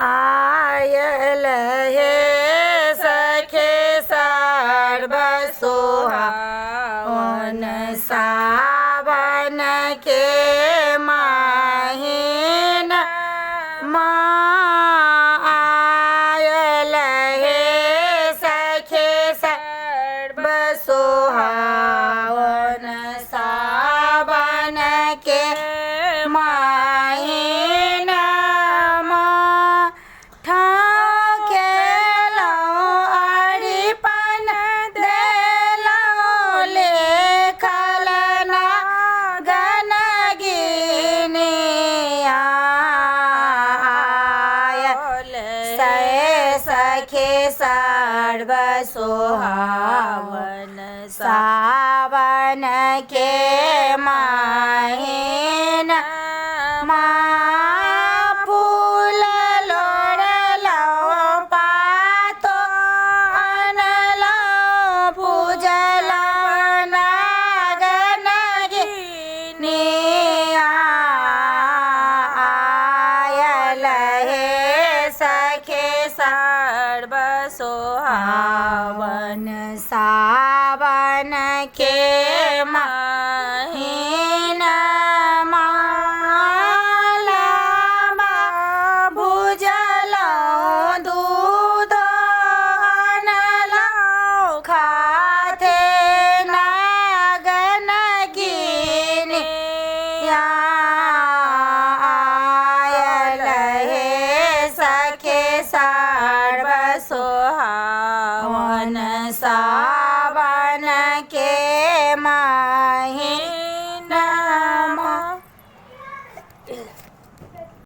आयल हे सखे सर्व सुहावन सावन के महीना आयल हे सखे सर्व सुहावन सावन के महीना सखे सर्व सुहावन सावन के महीना फूल लोड़लो पातो अनलो पूजलो नागन गिनिया आयल हे सखे सर्व सुहावन